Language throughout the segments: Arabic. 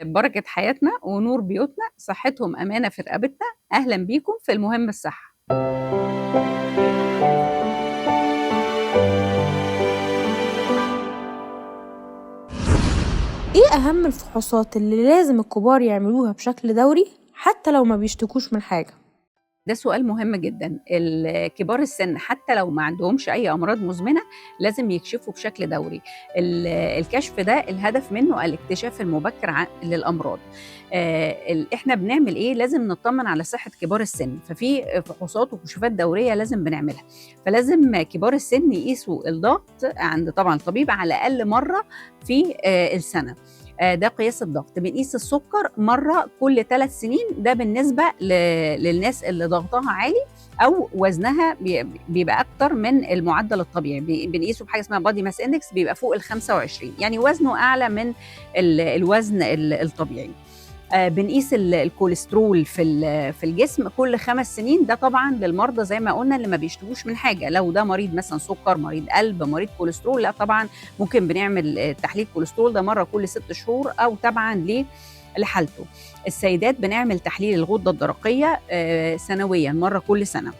بركة حياتنا ونور بيوتنا، صحتهم أمانة في رقبتنا. أهلا بيكم في المهم الصحة. ايه اهم الفحوصات اللي لازم الكبار يعملوها بشكل دوري حتى لو ما بيشتكوش من حاجة؟ ده سؤال مهم جدا. كبار السن حتى لو ما عندهمش أي أمراض مزمنة لازم يكشفوا بشكل دوري. الكشف ده الهدف منه الاكتشاف المبكر للأمراض. احنا بنعمل ايه؟ لازم نطمن على صحة كبار السن، ففي فحوصات وكشوفات دورية لازم بنعملها. فلازم كبار السن يقيسوا الضغط عند طبعا الطبيب على الأقل مرة في السنة. ده قياس الضغط. بنقيس السكر مرة كل 3 سنين، ده بالنسبة للناس اللي ضغطها عالي أو وزنها بيبقى أكتر من المعدل الطبيعي. بنقيسه بحاجة اسمها بادي ماس اندكس، بيبقى فوق ال 25، يعني وزنه أعلى من الوزن الطبيعي. بنقيس الكوليسترول في الجسم كل 5 سنين، ده طبعا للمرضى زي ما قلنا اللي ما بيشتكوش من حاجه. لو ده مريض مثلا سكر، مريض قلب، مريض كوليسترول، لا طبعا ممكن بنعمل تحليل كوليسترول ده مره كل 6 شهور او تبعا لحالته. السيدات بنعمل تحليل الغده الدرقيه سنويا مره كل سنه.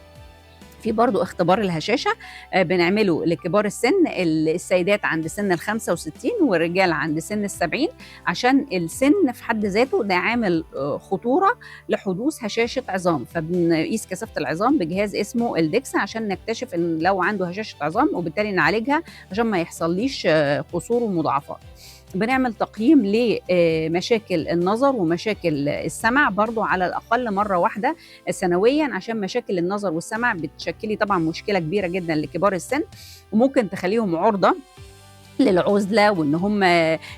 في برضو اختبار الهشاشة بنعمله لكبار السن، السيدات عند سن ال65 والرجال عند سن ال70، عشان السن في حد ذاته ده عامل خطورة لحدوث هشاشة عظام. فبنقيس كثافة العظام بجهاز اسمه الدكس عشان نكتشف ان لو عنده هشاشة عظام، وبالتالي نعالجها عشان ما يحصليش قصور ومضاعفات. بنعمل تقييم لمشاكل النظر ومشاكل السمع برضو على الأقل مرة واحدة سنويا، عشان مشاكل النظر والسمع بتشكلي طبعا مشكلة كبيرة جدا لكبار السن، وممكن تخليهم عرضة للعزلة وإن هم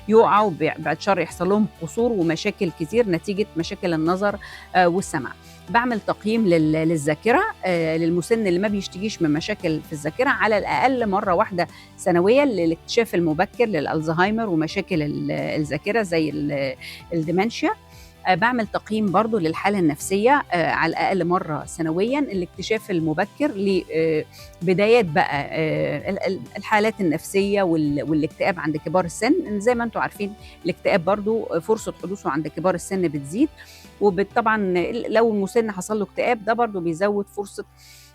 يقعوا بعد شر يحصل لهم قصور ومشاكل كتير نتيجة مشاكل النظر والسمع. بعمل تقييم للذاكرة للمسن اللي ما بيشتكيش من مشاكل في الذاكرة على الأقل مرة واحدة سنويا للاكتشاف المبكر للألزهايمر ومشاكل الذاكرة زي الديمنشيا. بعمل تقييم برضو للحالة النفسية على الأقل مرة سنويا، الاكتشاف المبكر لبدايات بقى الحالات النفسية والاكتئاب عند كبار السن. زي ما انتم عارفين الاكتئاب برضو فرصة حدوثه عند كبار السن بتزيد، وطبعا لو المسن حصل له اكتئاب ده برضو بيزود فرصة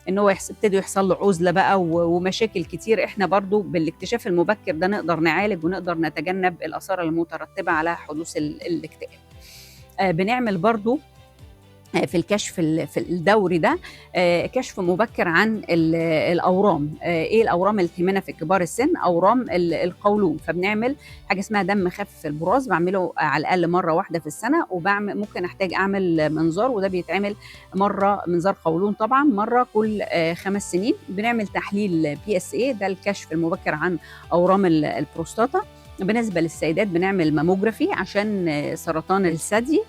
ان هو يبتدي يحصل له عزله بقى ومشاكل كتير. احنا برضو بالاكتشاف المبكر ده نقدر نعالج ونقدر نتجنب الاثار المترتبه على حدوث الاكتئاب. بنعمل برضو في الكشف في الدوري ده كشف مبكر عن الأورام. إيه الأورام اللي تهمنا في كبار السن؟ أورام القولون. فبنعمل حاجة اسمها دم خفف البراز، بعمله على الأقل مرة واحدة في السنة، وبعمل ممكن أحتاج أعمل منظار، وده بيتعمل مرة منظار قولون طبعا مرة كل 5 سنين. بنعمل تحليل PSA، ده الكشف المبكر عن أورام البروستاتا. بالنسبة للسيدات بنعمل ماموجرافي عشان سرطان الثدي.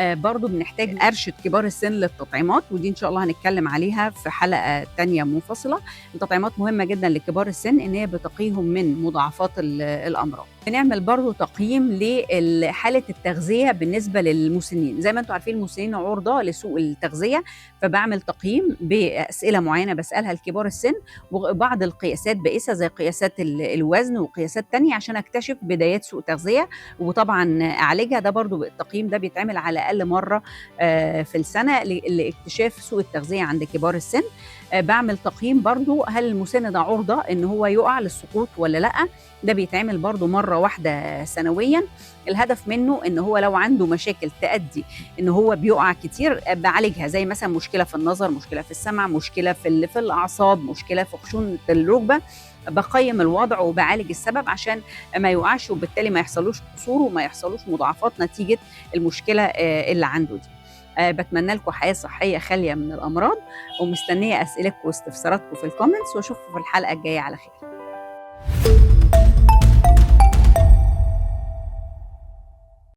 برضو بنحتاج أرشد كبار السن للتطعيمات، ودي إن شاء الله هنتكلم عليها في حلقة تانية منفصلة. التطعيمات مهمة جدا لكبار السن إن هي بتقيهم من مضاعفات الأمراض. بنعمل برضو تقييم لحالة التغذية بالنسبة للمسنين. زي ما انتم عارفين المسنين عرضة لسوء التغذية، فبعمل تقييم بأسئلة معينة بسألها لكبار السن، وبعض القياسات بقيسها زي قياسات الوزن وقياسات تانية عشان أكتشف بدايات سوء تغذية وطبعا أعالجها. ده برضو التقييم ده بيتعمل على الأقل مرة في السنة لاكتشاف سوء التغذية عند كبار السن. بعمل تقييم برضو هل المسن ده عرضة إن هو يقع للسقوط ولا لأ، ده بيتعمل برضو مرة واحدة سنويا. الهدف منه إن هو لو عنده مشاكل تؤدي إن هو بيقع كتير بعالجها، زي مثلا مشكلة في النظر، مشكلة في السمع، مشكلة في الأعصاب، مشكلة في خشونة الركبة. بقيم الوضع وبعالج السبب عشان ما يوقعش، وبالتالي ما يحصلوش قصور وما يحصلوش مضاعفات نتيجة المشكلة اللي عنده دي. بتمنى لكم حياة صحية خالية من الأمراض، ومستنية أسئلتكم واستفساراتكم في الكومنتس، وأشوفكم في الحلقة الجاية على خير.